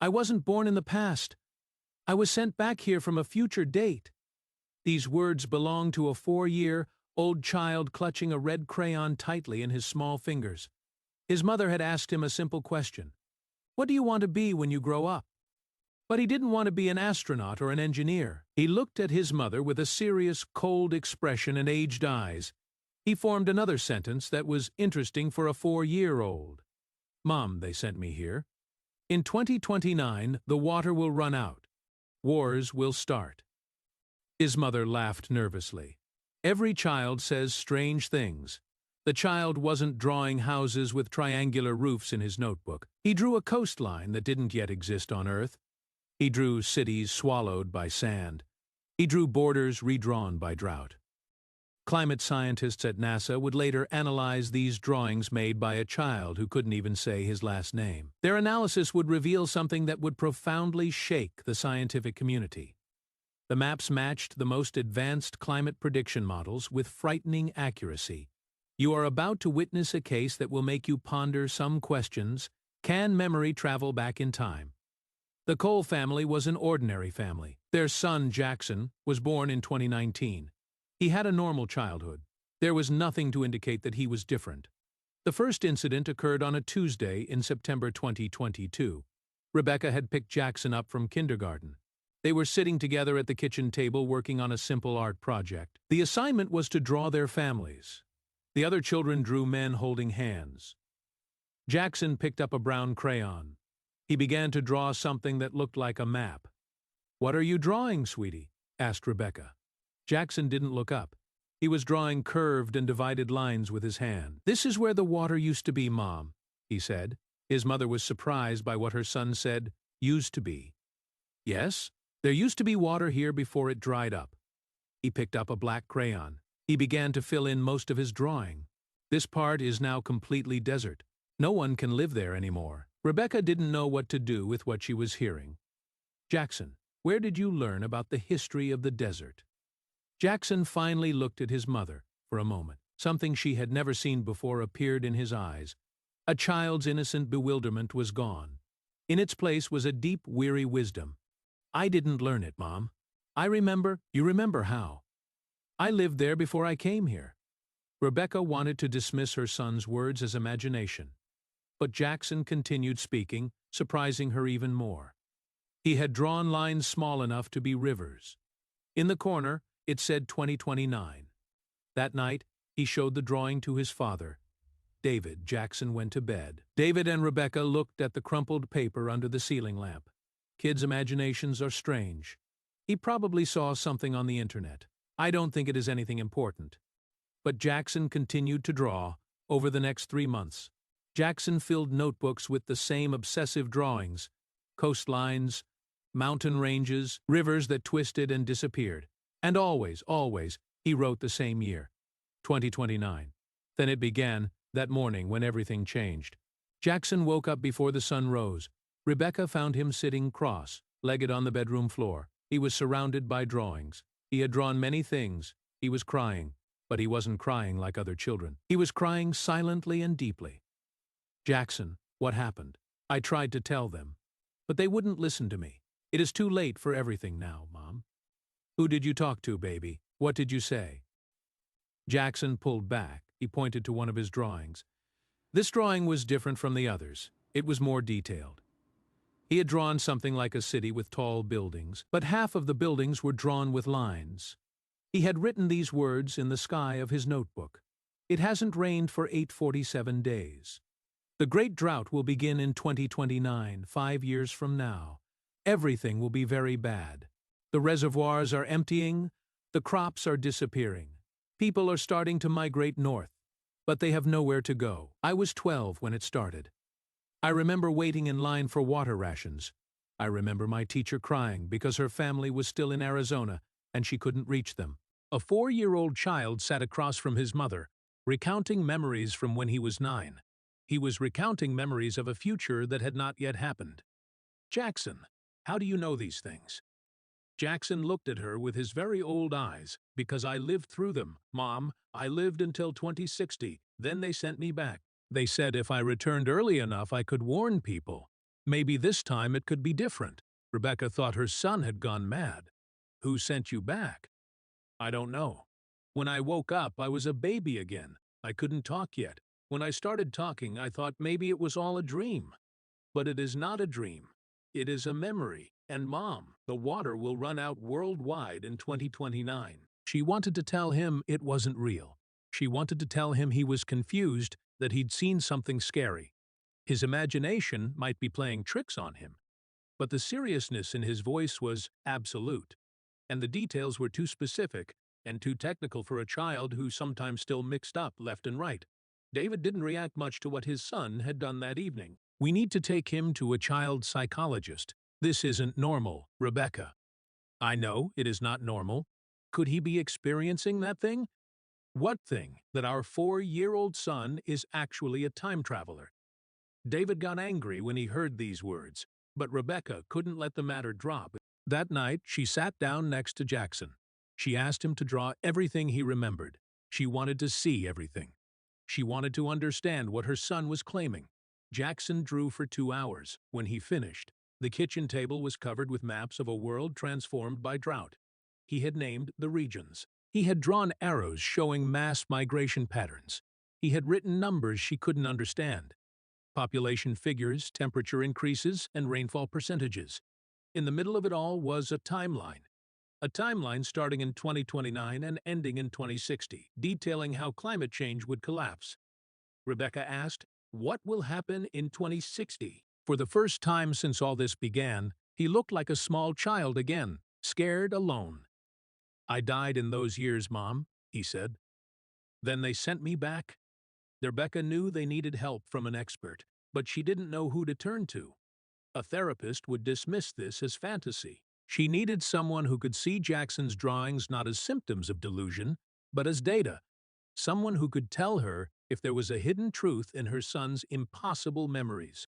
I wasn't born in the past. I was sent back here from a future date. These words belonged to a 4-year-old child clutching a red crayon tightly in his small fingers. His mother had asked him a simple question. What do you want to be when you grow up? But he didn't want to be an astronaut or an engineer. He looked at his mother with a serious, cold expression and aged eyes. He formed another sentence that was interesting for a 4-year-old. Mom, they sent me here. In 2029, the water will run out. Wars will start. His mother laughed nervously. Every child says strange things. The child wasn't drawing houses with triangular roofs in his notebook. He drew a coastline that didn't yet exist on Earth. He drew cities swallowed by sand. He drew borders redrawn by drought. Climate scientists at NASA would later analyze these drawings made by a child who couldn't even say his last name. Their analysis would reveal something that would profoundly shake the scientific community. The maps matched the most advanced climate prediction models with frightening accuracy. You are about to witness a case that will make you ponder some questions. Can memory travel back in time? The Cole family was an ordinary family. Their son, Jackson, was born in 2019. He had a normal childhood. There was nothing to indicate that he was different. The first incident occurred on a Tuesday in September 2022. Rebecca had picked Jackson up from kindergarten. They were sitting together at the kitchen table working on a simple art project. The assignment was to draw their families. The other children drew men holding hands. Jackson picked up a brown crayon. He began to draw something that looked like a map. "What are you drawing, sweetie?" asked Rebecca. Jackson didn't look up. He was drawing curved and divided lines with his hand. "This is where the water used to be, Mom," he said. His mother was surprised by what her son said, "used to be." "Yes, there used to be water here before it dried up." He picked up a black crayon. He began to fill in most of his drawing. "This part is now completely desert. No one can live there anymore." Rebecca didn't know what to do with what she was hearing. "Jackson, where did you learn about the history of the desert?" Jackson finally looked at his mother for a moment. Something she had never seen before appeared in his eyes. A child's innocent bewilderment was gone. In its place was a deep, weary wisdom. "I didn't learn it, Mom. I remember." "You remember how?" "I lived there before I came here." Rebecca wanted to dismiss her son's words as imagination. But Jackson continued speaking, surprising her even more. He had drawn lines small enough to be rivers. In the corner, it said 2029. That night, he showed the drawing to his father. David. Jackson went to bed. David and Rebecca looked at the crumpled paper under the ceiling lamp. Kids' imaginations are strange. He probably saw something on the internet. "I don't think it is anything important." But Jackson continued to draw over the next 3 months. Jackson filled notebooks with the same obsessive drawings: coastlines, mountain ranges, rivers that twisted and disappeared. And always, he wrote the same year, 2029. Then it began, that morning when everything changed. Jackson woke up before the sun rose. Rebecca found him sitting cross-legged on the bedroom floor. He was surrounded by drawings. He had drawn many things. He was crying, but he wasn't crying like other children. He was crying silently and deeply. "Jackson, what happened?" "I tried to tell them, but they wouldn't listen to me. It is too late for everything now, Mom." "Who did you talk to, baby? What did you say?" Jackson pulled back. He pointed to one of his drawings. This drawing was different from the others. It was more detailed. He had drawn something like a city with tall buildings, but half of the buildings were drawn with lines. He had written these words in the sky of his notebook. "It hasn't rained for 847 days. The Great Drought will begin in 2029, 5 years from now. Everything will be very bad. The reservoirs are emptying, the crops are disappearing. People are starting to migrate north, but they have nowhere to go. I was 12 when it started. I remember waiting in line for water rations. I remember my teacher crying because her family was still in Arizona and she couldn't reach them." A 4-year-old child sat across from his mother, recounting memories from when he was 9. He was recounting memories of a future that had not yet happened. "Jackson, how do you know these things?" Jackson looked at her with his very old eyes. "Because I lived through them, Mom. I lived until 2060. Then they sent me back. They said if I returned early enough I could warn people. Maybe this time it could be different. Rebecca thought her son had gone mad. Who sent you back? I don't know. When I woke up, I was a baby again. I couldn't talk yet. When I started talking, I thought maybe it was all a dream. But it is not a dream. It is a memory. And Mom, the water will run out worldwide in 2029. She wanted to tell him it wasn't real. She wanted to tell him he was confused, that he'd seen something scary. His imagination might be playing tricks on him. But the seriousness in his voice was absolute. And the details were too specific and too technical for a child who sometimes still mixed up left and right. David didn't react much to what his son had done that evening. We need to take him to a child psychologist. This isn't normal, Rebecca. I know it is not normal. Could he be experiencing that thing? What thing? That our 4-year-old son is actually a time traveler. David got angry when he heard these words, but Rebecca couldn't let the matter drop. That night, she sat down next to Jackson. She asked him to draw everything he remembered. She wanted to see everything. She wanted to understand what her son was claiming. Jackson drew for 2 hours. When he finished, the kitchen table was covered with maps of a world transformed by drought. He had named the regions. He had drawn arrows showing mass migration patterns. He had written numbers she couldn't understand. Population figures, temperature increases, and rainfall percentages. In the middle of it all was a timeline. A timeline starting in 2029 and ending in 2060, detailing how climate change would collapse. Rebecca asked, "What will happen in 2060? For the first time since all this began, he looked like a small child again, scared, alone. I died in those years, Mom, he said. Then they sent me back. Rebecca knew they needed help from an expert, but she didn't know who to turn to. A therapist would dismiss this as fantasy. She needed someone who could see Jackson's drawings not as symptoms of delusion, but as data. Someone who could tell her if there was a hidden truth in her son's impossible memories.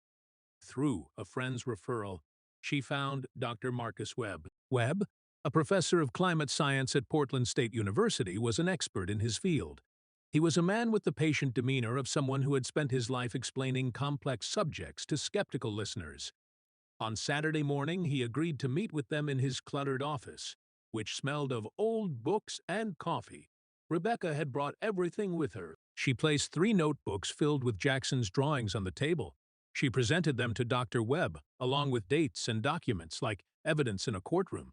Through a friend's referral, she found Dr. Marcus Webb. Webb, a professor of climate science at Portland State University, was an expert in his field. He was a man with the patient demeanor of someone who had spent his life explaining complex subjects to skeptical listeners. On Saturday morning, he agreed to meet with them in his cluttered office, which smelled of old books and coffee. Rebecca had brought everything with her. She placed 3 notebooks filled with Jackson's drawings on the table. She presented them to Dr. Webb, along with dates and documents like evidence in a courtroom.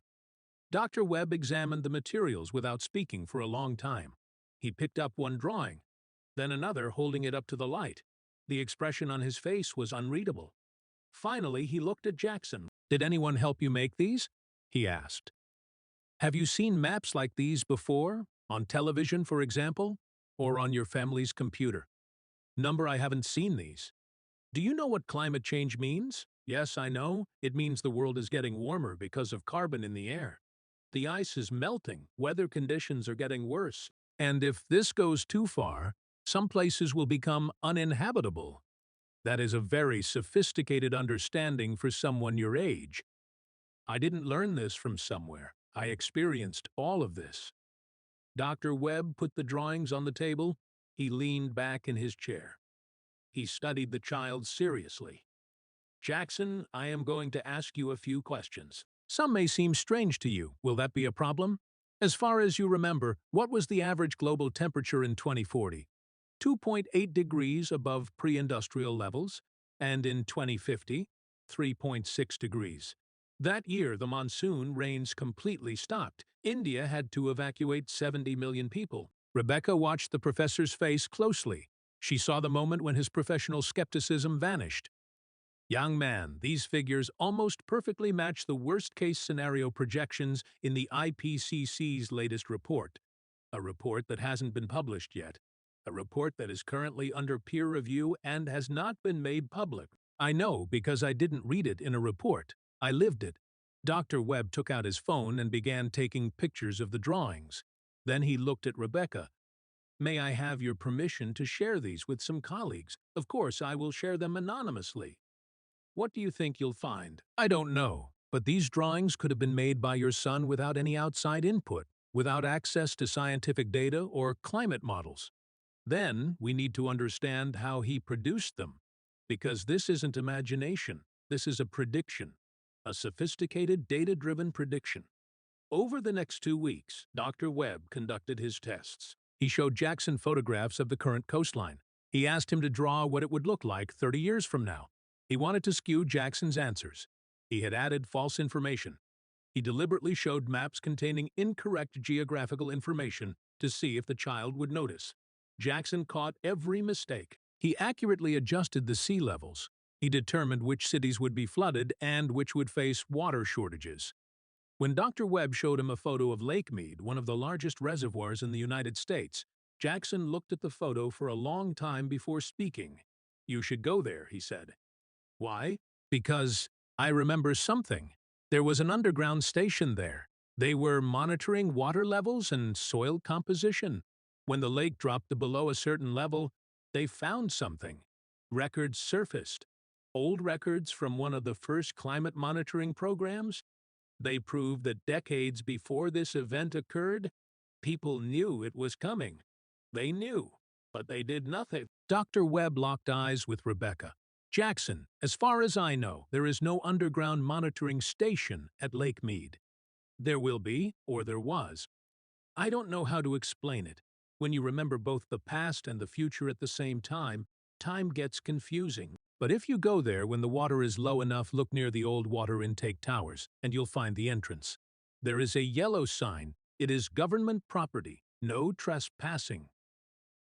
Dr. Webb examined the materials without speaking for a long time. He picked up one drawing, then another, holding it up to the light. The expression on his face was unreadable. Finally, he looked at Jackson. "Did anyone help you make these?" he asked. "Have you seen maps like these before? On television, for example? Or on your family's computer?" "Number, I haven't seen these." "Do you know what climate change means?" "Yes, I know. It means the world is getting warmer because of carbon in the air. The ice is melting, weather conditions are getting worse, and if this goes too far, some places will become uninhabitable." That is a very sophisticated understanding for someone your age. "I didn't learn this from somewhere. I experienced all of this." Dr. Webb put the drawings on the table. He leaned back in his chair. He studied the child seriously. "Jackson, I am going to ask you a few questions. Some may seem strange to you. Will that be a problem? As far as you remember, what was the average global temperature in 2040? 2.8 degrees above pre-industrial levels, and in 2050, 3.6 degrees. That year, the monsoon rains completely stopped. India had to evacuate 70 million people. Rebecca watched the professor's face closely. She saw the moment when his professional skepticism vanished. "Young man, these figures almost perfectly match the worst-case scenario projections in the IPCC's latest report, a report that hasn't been published yet. A report that is currently under peer review and has not been made public. I know because I didn't read it in a report. I lived it." Dr. Webb took out his phone and began taking pictures of the drawings. Then he looked at Rebecca. "May I have your permission to share these with some colleagues? Of course, I will share them anonymously." "What do you think you'll find?" "I don't know, but these drawings could have been made by your son without any outside input, without access to scientific data or climate models. Then we need to understand how he produced them, because this isn't imagination. This is a prediction, a sophisticated data-driven prediction. Over the next 2 weeks, Dr. Webb conducted his tests. He showed Jackson photographs of the current coastline. He asked him to draw what it would look like 30 years from now. He wanted to skew Jackson's answers. He had added false information. He deliberately showed maps containing incorrect geographical information to see if the child would notice. Jackson caught every mistake. He accurately adjusted the sea levels. He determined which cities would be flooded and which would face water shortages. When Dr. Webb showed him a photo of Lake Mead, one of the largest reservoirs in the United States, Jackson looked at the photo for a long time before speaking. "You should go there," he said. "Why?" "Because I remember something. There was an underground station there. They were monitoring water levels and soil composition. When the lake dropped to below a certain level, they found something. Records surfaced. Old records from one of the first climate monitoring programs. They proved that decades before this event occurred, people knew it was coming. They knew, but they did nothing." Dr. Webb locked eyes with Rebecca. "Jackson, as far as I know, there is no underground monitoring station at Lake Mead. There will be, or there was. I don't know how to explain it. When you remember both the past and the future at the same time, time gets confusing. But if you go there when the water is low enough, look near the old water intake towers, and you'll find the entrance. There is a yellow sign. It is government property. No trespassing."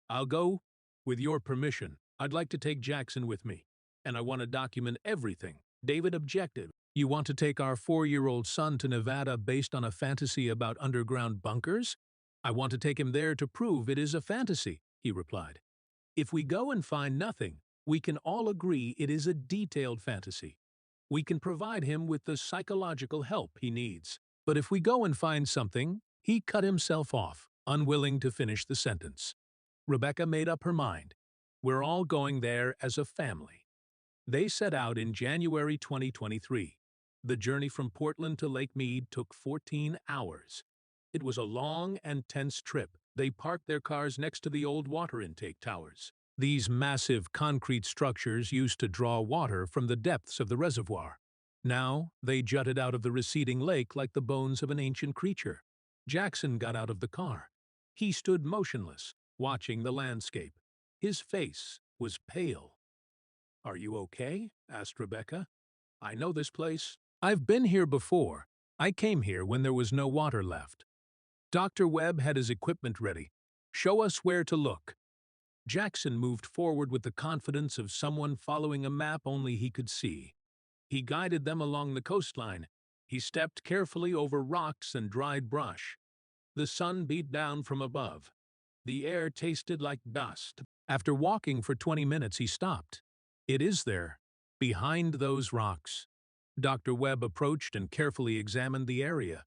"I'll go, with your permission. I'd like to take Jackson with me, and I want to document everything." David objected. "You want to take our 4-year-old son to Nevada based on a fantasy about underground bunkers?" "I want to take him there to prove it is a fantasy," he replied. "If we go and find nothing, we can all agree it is a detailed fantasy. We can provide him with the psychological help he needs. But if we go and find something," he cut himself off, unwilling to finish the sentence. Rebecca made up her mind. "We're all going there as a family." They set out in January 2023. The journey from Portland to Lake Mead took 14 hours. It was a long and tense trip. They parked their cars next to the old water intake towers. These massive concrete structures used to draw water from the depths of the reservoir. Now they jutted out of the receding lake like the bones of an ancient creature. Jackson got out of the car. He stood motionless, watching the landscape. His face was pale. "Are you okay?" asked Rebecca. "I know this place. I've been here before. I came here when there was no water left." Dr. Webb had his equipment ready. "Show us where to look." Jackson moved forward with the confidence of someone following a map only he could see. He guided them along the coastline. He stepped carefully over rocks and dried brush. The sun beat down from above. The air tasted like dust. After walking for 20 minutes, he stopped. "It is there, behind those rocks." Dr. Webb approached and carefully examined the area.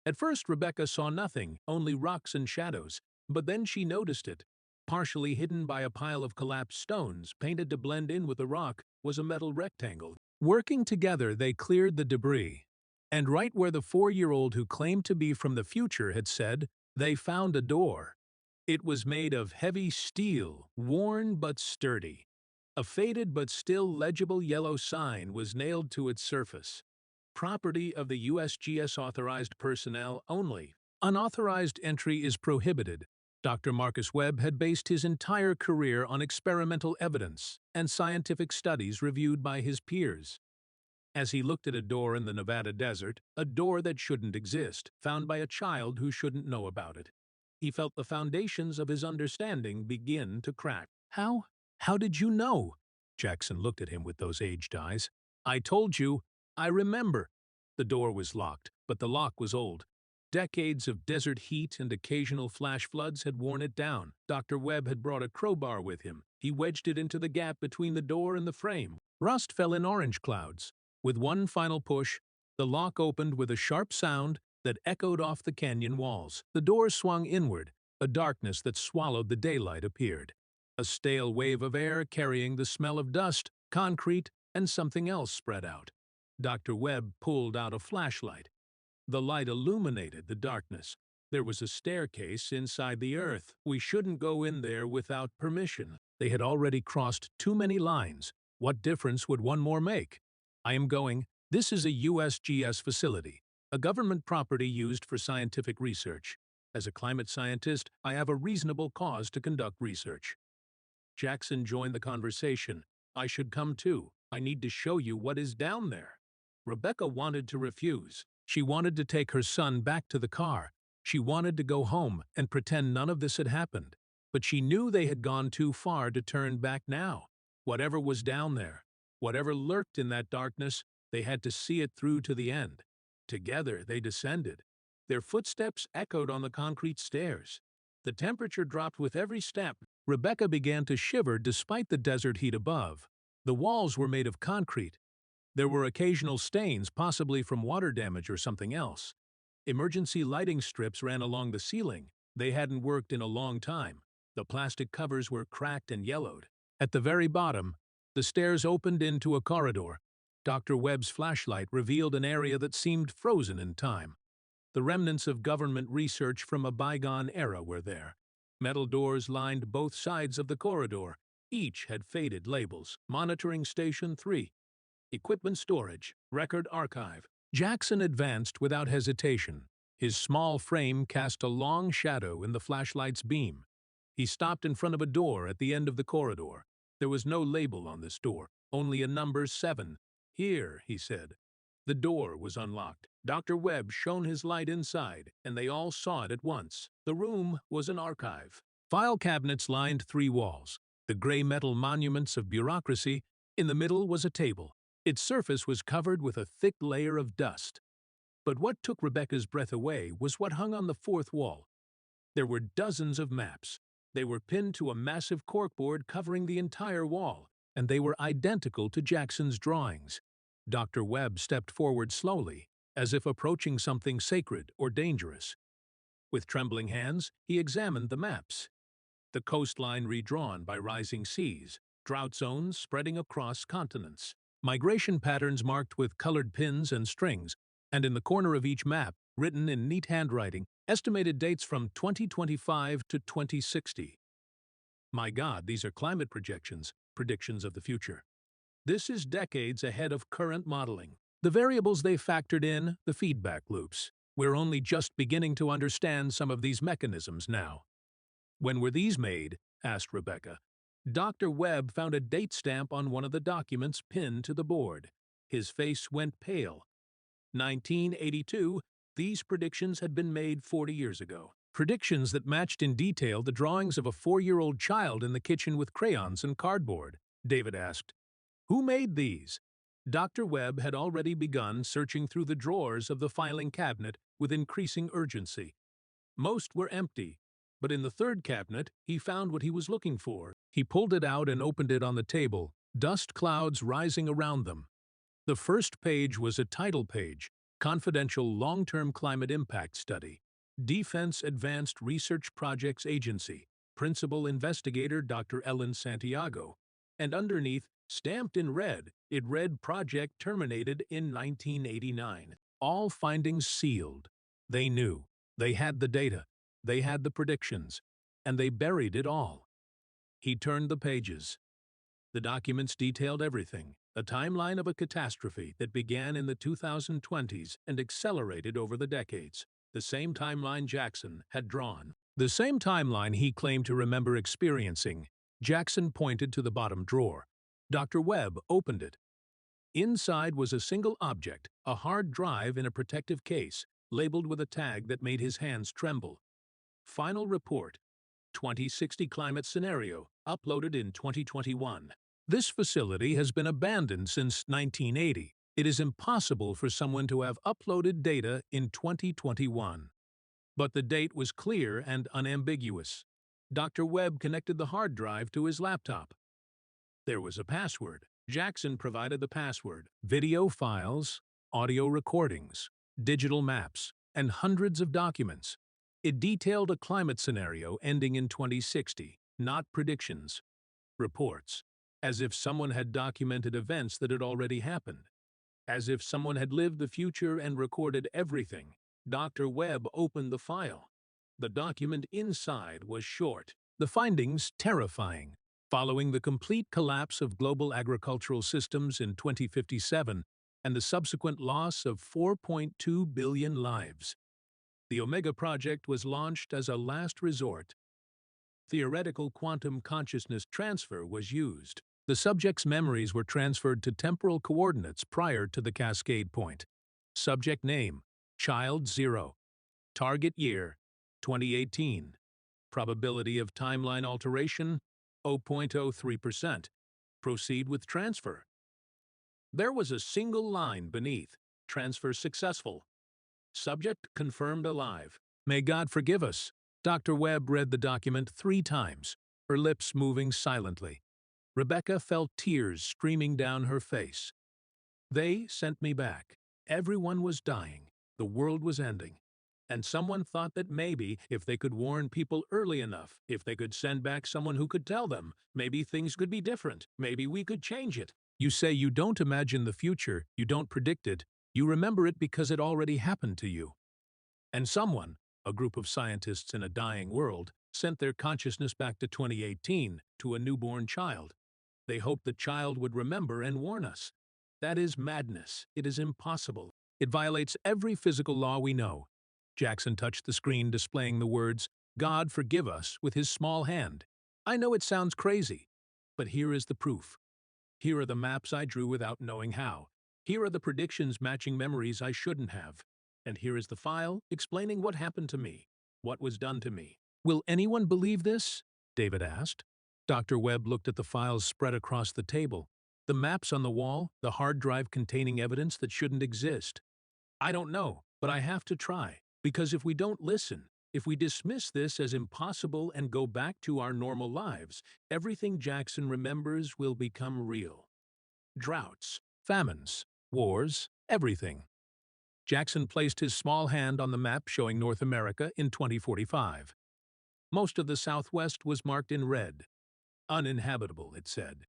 At first, Rebecca saw nothing, only rocks and shadows, but then she noticed it. Partially hidden by a pile of collapsed stones, painted to blend in with the rock, was a metal rectangle. Working together, they cleared the debris. And right where the 4-year-old who claimed to be from the future had said, they found a door. It was made of heavy steel, worn but sturdy. A faded but still legible yellow sign was nailed to its surface. "Property of the USGS authorized personnel only. Unauthorized entry is prohibited." Dr. Marcus Webb had based his entire career on experimental evidence and scientific studies reviewed by his peers. As he looked at a door in the Nevada desert, a door that shouldn't exist, found by a child who shouldn't know about it, he felt the foundations of his understanding begin to crack. How did you know?" Jackson looked at him with those aged eyes. "I told you. I remember." The door was locked, but the lock was old. Decades of desert heat and occasional flash floods had worn it down. Dr. Webb had brought a crowbar with him. He wedged it into the gap between the door and the frame. Rust fell in orange clouds. With one final push, the lock opened with a sharp sound that echoed off the canyon walls. The door swung inward. A darkness that swallowed the daylight appeared. A stale wave of air carrying the smell of dust, concrete, and something else spread out. Dr. Webb pulled out a flashlight. The light illuminated the darkness. There was a staircase inside the earth. "We shouldn't go in there without permission." They had already crossed too many lines. What difference would one more make? I am going. This is a USGS facility, a government property used for scientific research. As a climate scientist, I have a reasonable cause to conduct research. Jackson joined the conversation. I should come too. I need to show you what is down there. Rebecca wanted to refuse. She wanted to take her son back to the car. She wanted to go home and pretend none of this had happened. But she knew they had gone too far to turn back now. Whatever was down there, whatever lurked in that darkness, they had to see it through to the end. Together they descended. Their footsteps echoed on the concrete stairs. The temperature dropped with every step. Rebecca began to shiver despite the desert heat above. The walls were made of concrete. There were occasional stains, possibly from water damage or something else. Emergency lighting strips ran along the ceiling. They hadn't worked in a long time. The plastic covers were cracked and yellowed. At the very bottom, the stairs opened into a corridor. Dr. Webb's flashlight revealed an area that seemed frozen in time. The remnants of government research from a bygone era were there. Metal doors lined both sides of the corridor. Each had faded labels. Monitoring Station 3. Equipment storage. Record archive. Jackson advanced without hesitation. His small frame cast a long shadow in the flashlight's beam. He stopped in front of a door at the end of the corridor. There was no label on this door, only a number 7. Here, he said. The door was unlocked. Dr. Webb shone his light inside, and they all saw it at once. The room was an archive. File cabinets lined 3 walls. The gray metal monuments of bureaucracy. In the middle was a table. Its surface was covered with a thick layer of dust. But what took Rebecca's breath away was what hung on the 4th wall. There were dozens of maps. They were pinned to a massive corkboard covering the entire wall, and they were identical to Jackson's drawings. Dr. Webb stepped forward slowly, as if approaching something sacred or dangerous. With trembling hands, he examined the maps. The coastline redrawn by rising seas, drought zones spreading across continents, migration patterns marked with colored pins and strings, and in the corner of each map, written in neat handwriting, estimated dates from 2025 to 2060. My God, these are climate projections, predictions of the future. This is decades ahead of current modeling. The variables they factored in, the feedback loops. We're only just beginning to understand some of these mechanisms now. When were these made? Asked Rebecca. Dr. Webb found a date stamp on one of the documents pinned to the board. His face went pale. 1982, these predictions had been made 40 years ago. Predictions that matched in detail the drawings of a 4-year-old child in the kitchen with crayons and cardboard. David asked, "Who made these?" Dr. Webb had already begun searching through the drawers of the filing cabinet with increasing urgency. Most were empty, but in the 3rd cabinet, he found what he was looking for. He pulled it out and opened it on the table, dust clouds rising around them. The first page was a title page, Confidential Long-Term Climate Impact Study, Defense Advanced Research Projects Agency, Principal Investigator Dr. Ellen Santiago, and underneath, stamped in red, it read Project Terminated in 1989. All findings sealed. They knew. They had the data. They had the predictions. And they buried it all. He turned the pages. The documents detailed everything, a timeline of a catastrophe that began in the 2020s and accelerated over the decades. The same timeline Jackson had drawn. The same timeline he claimed to remember experiencing. Jackson pointed to the bottom drawer. Dr. Webb opened it. Inside was a single object, a hard drive in a protective case, labeled with a tag that made his hands tremble. Final report, 2060 climate scenario, uploaded in 2021. This facility has been abandoned since 1980. It is impossible for someone to have uploaded data in 2021. But the date was clear and unambiguous. Dr. Webb connected the hard drive to his laptop. There was a password. Jackson provided the password. Video files, audio recordings, digital maps, and hundreds of documents. It detailed a climate scenario ending in 2060, not predictions. Reports. As if someone had documented events that had already happened. As if someone had lived the future and recorded everything. Dr. Webb opened the file. The document inside was short. The findings terrifying. Following the complete collapse of global agricultural systems in 2057, and the subsequent loss of 4.2 billion lives. The Omega Project was launched as a last resort. Theoretical quantum consciousness transfer was used. The subject's memories were transferred to temporal coordinates prior to the cascade point. Subject name: Child 0. Target year: 2018. Probability of timeline alteration: 0.03%. Proceed with transfer. There was a single line beneath: transfer successful. Subject confirmed alive. May God forgive us. Dr. Webb read the document 3 times, her lips moving silently. Rebecca felt tears streaming down her face. They sent me back. Everyone was dying. The world was ending. And someone thought that maybe, if they could warn people early enough, if they could send back someone who could tell them, maybe things could be different, maybe we could change it. You say you don't imagine the future, you don't predict it, you remember it because it already happened to you. And someone, a group of scientists in a dying world, sent their consciousness back to 2018, to a newborn child. They hoped the child would remember and warn us. That is madness. It is impossible. It violates every physical law we know. Jackson touched the screen displaying the words, "God forgive us," with his small hand. I know it sounds crazy, but here is the proof. Here are the maps I drew without knowing how. Here are the predictions matching memories I shouldn't have. And here is the file explaining what happened to me, what was done to me. Will anyone believe this? David asked. Dr. Webb looked at the files spread across the table, the maps on the wall, the hard drive containing evidence that shouldn't exist. I don't know, but I have to try, because if we don't listen, if we dismiss this as impossible and go back to our normal lives, everything Jackson remembers will become real. Droughts, famines, wars, everything. Jackson placed his small hand on the map showing North America in 2045. Most of the Southwest was marked in red. Uninhabitable, it said.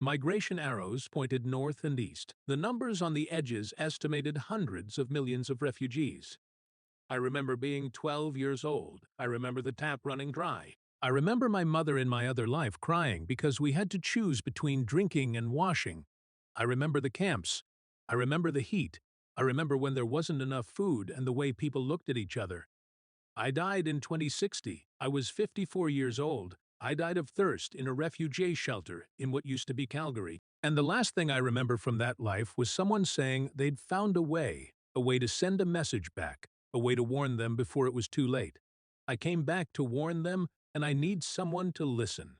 Migration arrows pointed north and east. The numbers on the edges estimated hundreds of millions of refugees. I remember being 12 years old. I remember the tap running dry. I remember my mother in my other life crying because we had to choose between drinking and washing. I remember the camps. I remember the heat. I remember when there wasn't enough food and the way people looked at each other. I died in 2060. I was 54 years old. I died of thirst in a refugee shelter in what used to be Calgary. And the last thing I remember from that life was someone saying they'd found a way to send a message back, a way to warn them before it was too late. I came back to warn them, and I need someone to listen.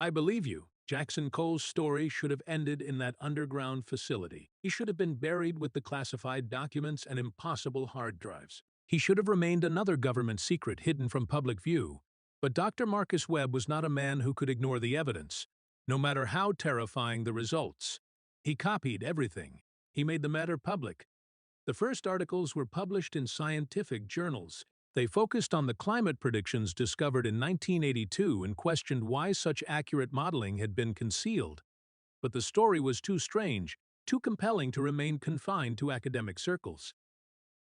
I believe you. Jackson Cole's story should have ended in that underground facility. He should have been buried with the classified documents and impossible hard drives. He should have remained another government secret hidden from public view. But Dr. Marcus Webb was not a man who could ignore the evidence, no matter how terrifying the results. He copied everything. He made the matter public. The first articles were published in scientific journals. They focused on the climate predictions discovered in 1982 and questioned why such accurate modeling had been concealed. But the story was too strange, too compelling to remain confined to academic circles.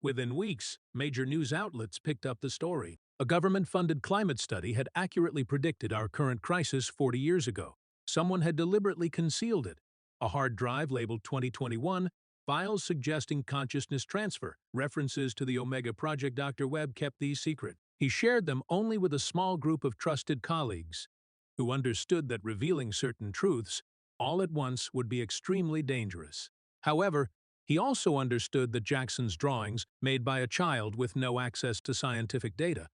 Within weeks, major news outlets picked up the story. A government-funded climate study had accurately predicted our current crisis 40 years ago. Someone had deliberately concealed it. A hard drive labeled 2021, files suggesting consciousness transfer, references to the Omega Project. Dr. Webb kept these secret. He shared them only with a small group of trusted colleagues who understood that revealing certain truths all at once would be extremely dangerous. However, he also understood that Jackson's drawings, made by a child with no access to scientific data,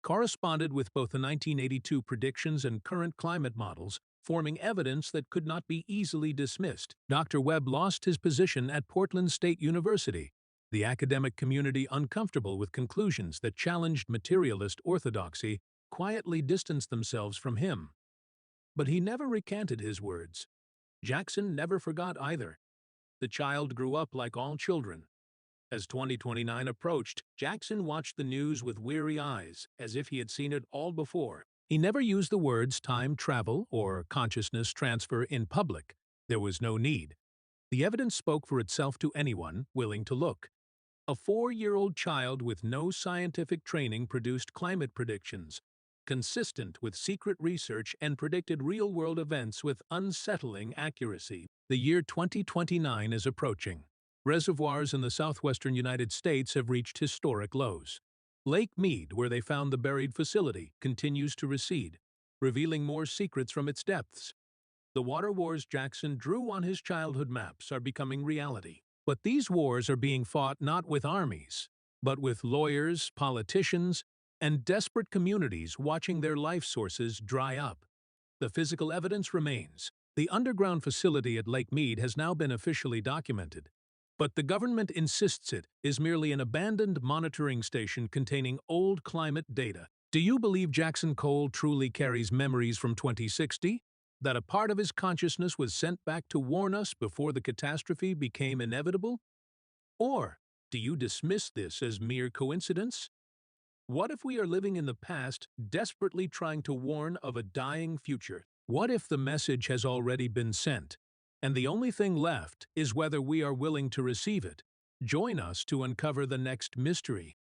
corresponded with both the 1982 predictions and current climate models, forming evidence that could not be easily dismissed. Dr. Webb lost his position at Portland State University, the academic community, uncomfortable with conclusions that challenged materialist orthodoxy, quietly distanced themselves from him. But he never recanted his words. Jackson never forgot either. The child grew up like all children. As 2029 approached, Jackson watched the news with weary eyes, as if he had seen it all before. He never used the words time travel or consciousness transfer in public. There was no need. The evidence spoke for itself to anyone willing to look. A 4-year-old child with no scientific training produced climate predictions, consistent with secret research, and predicted real-world events with unsettling accuracy. The year 2029 is approaching. Reservoirs in the southwestern United States have reached historic lows. Lake Mead, where they found the buried facility, continues to recede, revealing more secrets from its depths. The water wars Jackson drew on his childhood maps are becoming reality. But these wars are being fought not with armies, but with lawyers, politicians, and desperate communities watching their life sources dry up. The physical evidence remains. The underground facility at Lake Mead has now been officially documented, but the government insists it is merely an abandoned monitoring station containing old climate data. Do you believe Jackson Cole truly carries memories from 2060? That a part of his consciousness was sent back to warn us before the catastrophe became inevitable? Or do you dismiss this as mere coincidence? What if we are living in the past, desperately trying to warn of a dying future? What if the message has already been sent, and the only thing left is whether we are willing to receive it? Join us to uncover the next mystery.